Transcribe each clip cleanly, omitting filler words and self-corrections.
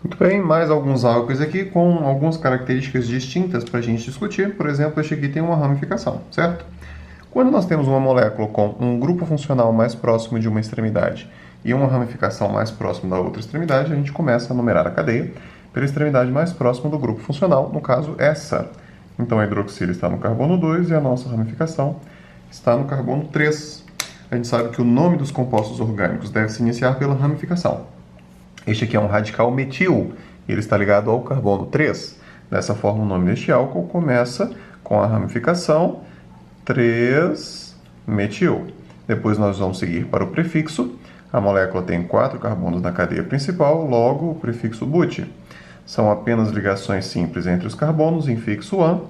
Muito bem, mais alguns álcoois aqui com algumas características distintas para a gente discutir. Por exemplo, este aqui tem uma ramificação, certo? Quando nós temos uma molécula com um grupo funcional mais próximo de uma extremidade e uma ramificação mais próxima da outra extremidade, a gente começa a numerar a cadeia pela extremidade mais próxima do grupo funcional, no caso essa. Então a hidroxila está no carbono 2 e a nossa ramificação está no carbono 3. A gente sabe que o nome dos compostos orgânicos deve se iniciar pela ramificação. Este aqui é um radical metil, ele está ligado ao carbono 3. Dessa forma, o nome deste álcool começa com a ramificação 3-metil. Depois nós vamos seguir para o prefixo. A molécula tem 4 carbonos na cadeia principal, logo o prefixo but. São apenas ligações simples entre os carbonos, infixo -an,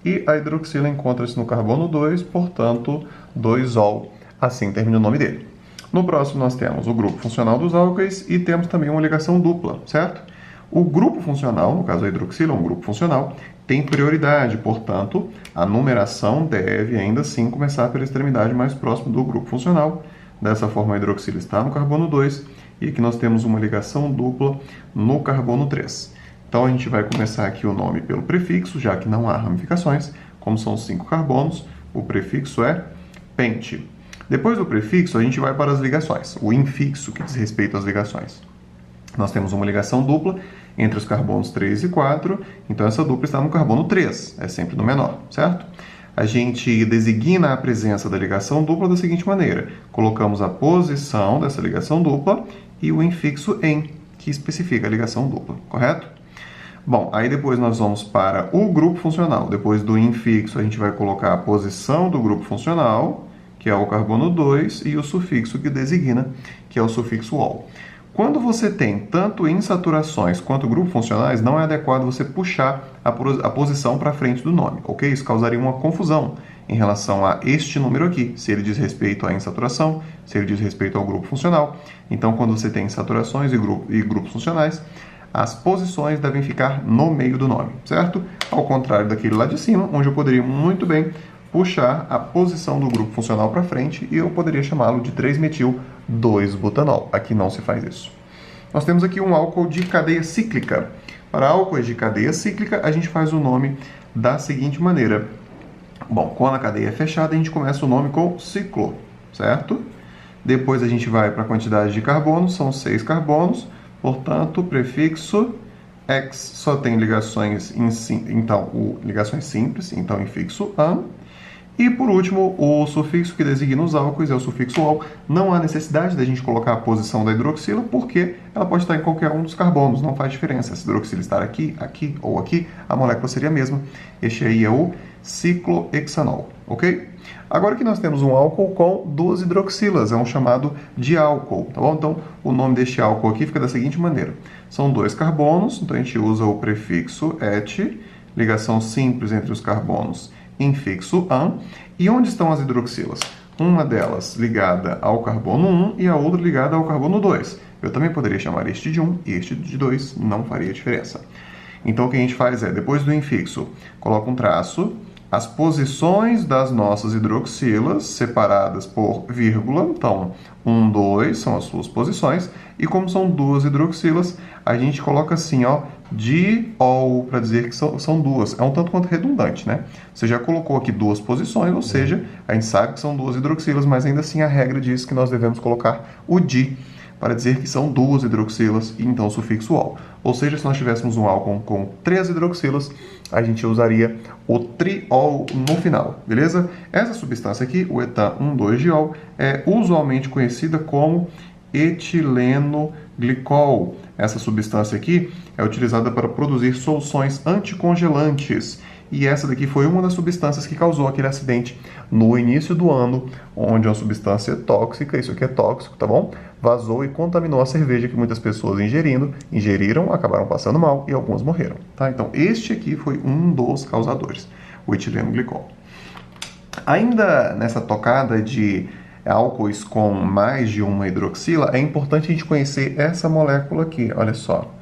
e a hidroxila encontra-se no carbono 2, portanto, 2-ol. Assim termina o nome dele. No próximo nós temos o grupo funcional dos álcaes e temos também uma ligação dupla, certo? O grupo funcional, no caso a hidroxila é um grupo funcional, tem prioridade, portanto, a numeração deve ainda assim começar pela extremidade mais próxima do grupo funcional. Dessa forma a hidroxila está no carbono 2 e aqui nós temos uma ligação dupla no carbono 3. Então a gente vai começar aqui o nome pelo prefixo, já que não há ramificações, como são 5 carbonos, o prefixo é pente. Depois do prefixo, a gente vai para as ligações, o infixo, que diz respeito às ligações. Nós temos uma ligação dupla entre os carbonos 3 e 4, então essa dupla está no carbono 3, é sempre no menor, certo? A gente designa a presença da ligação dupla da seguinte maneira: colocamos a posição dessa ligação dupla e o infixo em, que especifica a ligação dupla, correto? Bom, aí depois nós vamos para o grupo funcional. Depois do infixo, a gente vai colocar a posição do grupo funcional, que é o carbono 2, e o sufixo que designa, que é o sufixo -ol. Quando você tem tanto insaturações quanto grupos funcionais, não é adequado você puxar a posição para frente do nome, ok? Isso causaria uma confusão em relação a este número aqui, se ele diz respeito à insaturação, se ele diz respeito ao grupo funcional. Então, quando você tem insaturações e grupos funcionais, as posições devem ficar no meio do nome, certo? Ao contrário daquele lá de cima, onde eu poderia muito bem puxar a posição do grupo funcional para frente e eu poderia chamá-lo de 3-metil-2-butanol. Aqui não se faz isso. Nós temos aqui um álcool de cadeia cíclica. Para álcoois de cadeia cíclica, a gente faz o nome da seguinte maneira. Bom, quando a cadeia é fechada, a gente começa o nome com ciclo, certo? Depois a gente vai para a quantidade de carbonos, são 6 carbonos, portanto, o prefixo X só tem ligações simples, então infixo -an. E por último, o sufixo que designa os álcoois é o sufixo -ol. Não há necessidade da gente colocar a posição da hidroxila, porque ela pode estar em qualquer um dos carbonos, não faz diferença. Se a hidroxila estar aqui, aqui ou aqui, a molécula seria a mesma. Este aí é o ciclohexanol, ok? Agora que nós temos um álcool com 2 hidroxilas, é um chamado diálcool, tá bom? Então, o nome deste álcool aqui fica da seguinte maneira. São 2 carbonos, então a gente usa o prefixo -et, ligação simples entre os carbonos, infixo -an. E onde estão as hidroxilas? Uma delas ligada ao carbono 1 e a outra ligada ao carbono 2. Eu também poderia chamar este de 1 e este de 2, não faria diferença. Então o que a gente faz é, depois do infixo, coloca um traço, as posições das nossas hidroxilas separadas por vírgula, então 1, 2 são as suas posições, e como são 2 hidroxilas, a gente coloca assim, ó, diol, para dizer que são 2. É um tanto quanto redundante, né? Você já colocou aqui 2 posições, ou seja, a gente sabe que são 2 hidroxilas, mas ainda assim a regra diz que nós devemos colocar o di, para dizer que são 2 hidroxilas e então o sufixo -ol. Ou seja, se nós tivéssemos um álcool com 3 hidroxilas, a gente usaria o triol no final, beleza? Essa substância aqui, o etan 1,2-diol, é usualmente conhecida como etilenoglicol. Essa substância aqui é utilizada para produzir soluções anticongelantes. E essa daqui foi uma das substâncias que causou aquele acidente no início do ano, onde uma substância tóxica, isso aqui é tóxico, tá bom? Vazou e contaminou a cerveja que muitas pessoas ingeriram, acabaram passando mal e algumas morreram, tá? Então, este aqui foi um dos causadores, o etilenoglicol. Ainda nessa tocada de álcoois com mais de uma hidroxila, é importante a gente conhecer essa molécula aqui, olha só.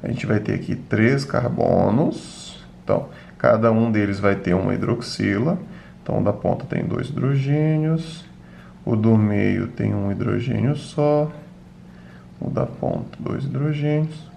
A gente vai ter aqui 3 carbonos, então, cada um deles vai ter uma hidroxila, então o da ponta tem 2 hidrogênios, o do meio tem um hidrogênio só, o da ponta 2 hidrogênios,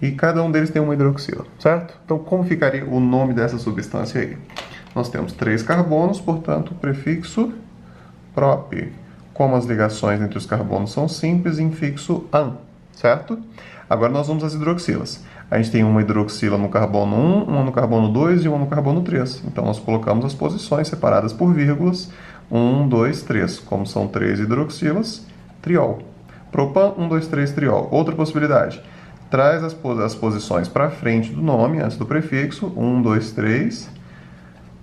e cada um deles tem uma hidroxila, certo? Então, como ficaria o nome dessa substância aí? Nós temos 3 carbonos, portanto, o prefixo prop. Como as ligações entre os carbonos são simples, infixo an, certo? Agora nós vamos às hidroxilas. A gente tem uma hidroxila no carbono 1, uma no carbono 2 e uma no carbono 3. Então nós colocamos as posições separadas por vírgulas. 1, 2, 3. Como são 3 hidroxilas, triol. Propan, 1, 2, 3, triol. Outra possibilidade. Traz as posições para frente do nome, antes do prefixo. 1, 2, 3.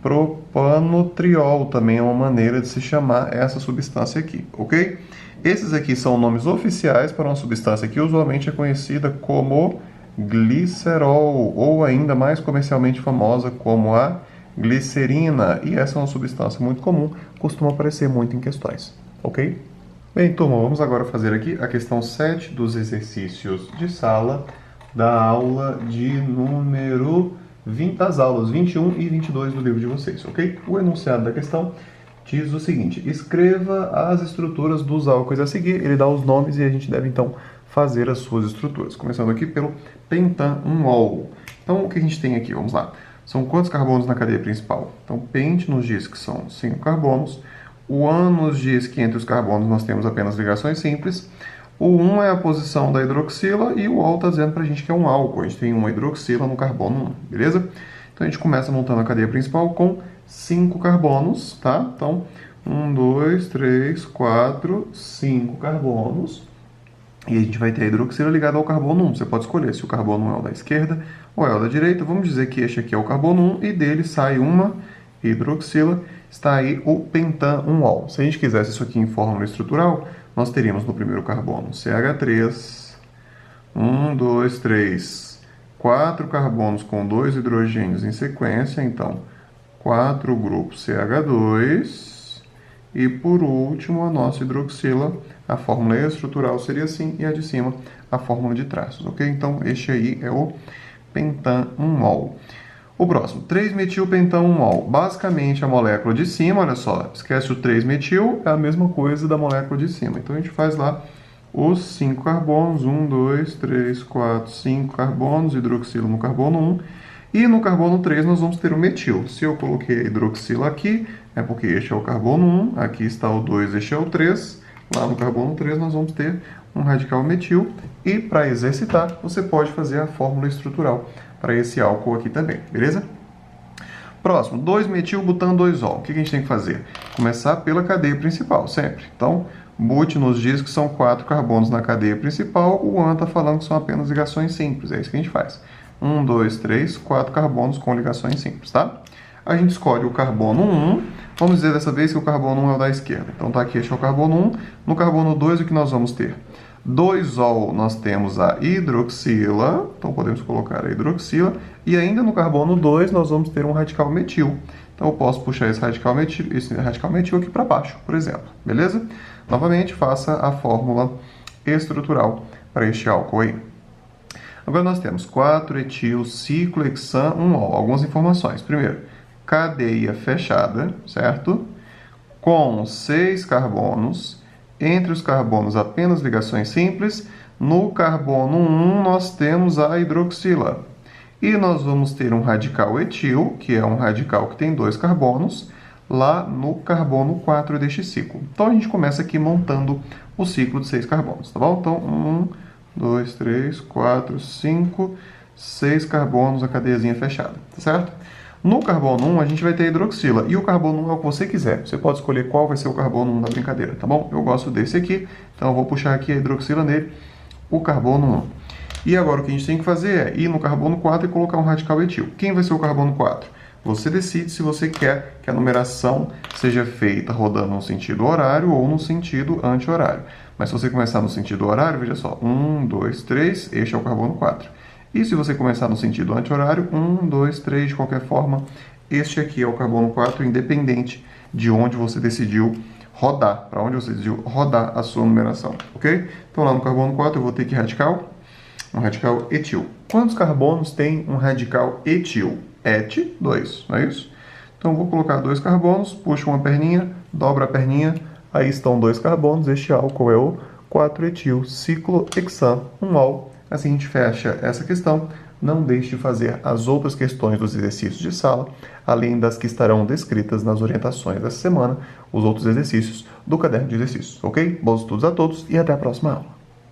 Propanotriol também é uma maneira de se chamar essa substância aqui, ok? Esses aqui são nomes oficiais para uma substância que usualmente é conhecida como glicerol, ou ainda mais comercialmente famosa como a glicerina. E essa é uma substância muito comum, costuma aparecer muito em questões, ok? Bem, turma, vamos agora fazer aqui a questão 7 dos exercícios de sala da aula de número 20, das aulas 21 e 22 do livro de vocês, ok? O enunciado da questão diz o seguinte: escreva as estruturas dos álcoois a seguir. Ele dá os nomes e a gente deve, então, fazer as suas estruturas. Começando aqui pelo pentanol. Então, o que a gente tem aqui? Vamos lá. São quantos carbonos na cadeia principal? Então, pente nos diz que são 5 carbonos. O an nos diz que entre os carbonos nós temos apenas ligações simples. O 1 é a posição da hidroxila e o ol está dizendo para a gente que é um álcool. A gente tem uma hidroxila no carbono 1, beleza? Então a gente começa montando a cadeia principal com 5 carbonos, tá? Então, 1, 2, 3, 4, 5 carbonos. E a gente vai ter a hidroxila ligada ao carbono 1. Você pode escolher se o carbono 1 é o da esquerda ou é o da direita. Vamos dizer que este aqui é o carbono 1 e dele sai uma hidroxila. Está aí o pentanol. Se a gente quisesse isso aqui em fórmula estrutural, nós teríamos no primeiro carbono CH3, 1, 2, 3, 4 carbonos com 2 hidrogênios em sequência, então 4 grupos CH2, e por último a nossa hidroxila, a fórmula estrutural seria assim, e a de cima a fórmula de traços, ok? Então este aí é o pentanol. O próximo, 3-metilpentanol. Basicamente, a molécula de cima, olha só, esquece o 3-metil, é a mesma coisa da molécula de cima. Então, a gente faz lá os 5 carbonos, 1, 2, 3, 4, 5 carbonos, hidroxila no carbono 1. E no carbono 3 nós vamos ter o metil. Se eu coloquei a hidroxila aqui, é porque este é o carbono 1, aqui está o 2, este é o 3. Lá no carbono 3 nós vamos ter um radical metil. E para exercitar, você pode fazer a fórmula estrutural para esse álcool aqui também, beleza? Próximo, 2-metilbutan-2-ol. O que a gente tem que fazer? Começar pela cadeia principal, sempre. Então, but nos diz que são 4 carbonos na cadeia principal, o an está falando que são apenas ligações simples, é isso que a gente faz. 1, 2, 3, 4 carbonos com ligações simples, tá? A gente escolhe o carbono 1, vamos dizer dessa vez que o carbono 1 é o da esquerda. Então tá aqui, este é o carbono 1. No carbono 2, o que nós vamos ter? 2-ol, nós temos a hidroxila, então podemos colocar a hidroxila, e ainda no carbono 2 nós vamos ter um radical metil. Então eu posso puxar esse radical metil aqui para baixo, por exemplo, beleza? Novamente, faça a fórmula estrutural para este álcool aí. Agora nós temos 4-etil-ciclohexan-1-ol. Algumas informações. Primeiro, cadeia fechada, certo? Com 6 carbonos. Entre os carbonos, apenas ligações simples. No carbono 1, nós temos a hidroxila. E nós vamos ter um radical etil, que é um radical que tem 2 carbonos, lá no carbono 4 deste ciclo. Então, a gente começa aqui montando o ciclo de 6 carbonos, tá bom? Então, 1, 2, 3, 4, 5, 6 carbonos, a cadeiazinha fechada, tá certo? No carbono 1, a gente vai ter a hidroxila, e o carbono 1 é o que você quiser. Você pode escolher qual vai ser o carbono 1 da brincadeira, tá bom? Eu gosto desse aqui, então eu vou puxar aqui a hidroxila nele, o carbono 1. E agora o que a gente tem que fazer é ir no carbono 4 e colocar um radical etil. Quem vai ser o carbono 4? Você decide se você quer que a numeração seja feita rodando no sentido horário ou no sentido anti-horário. Mas se você começar no sentido horário, veja só, 1, 2, 3, este é o carbono 4. E se você começar no sentido anti-horário, 1, 2, 3, de qualquer forma, este aqui é o carbono 4, independente de onde você decidiu rodar, para onde você decidiu rodar a sua numeração, ok? Então lá no carbono 4 eu vou ter que radical, um radical etil. Quantos carbonos tem um radical etil? Et, 2, não é isso? Então eu vou colocar 2 carbonos, puxo uma perninha, dobra a perninha, aí estão 2 carbonos, este álcool é o 4-etil-ciclohexan-1-ol. Assim a gente fecha essa questão. Não deixe de fazer as outras questões dos exercícios de sala, além das que estarão descritas nas orientações dessa semana, os outros exercícios do caderno de exercícios, ok? Bons estudos a todos e até a próxima aula.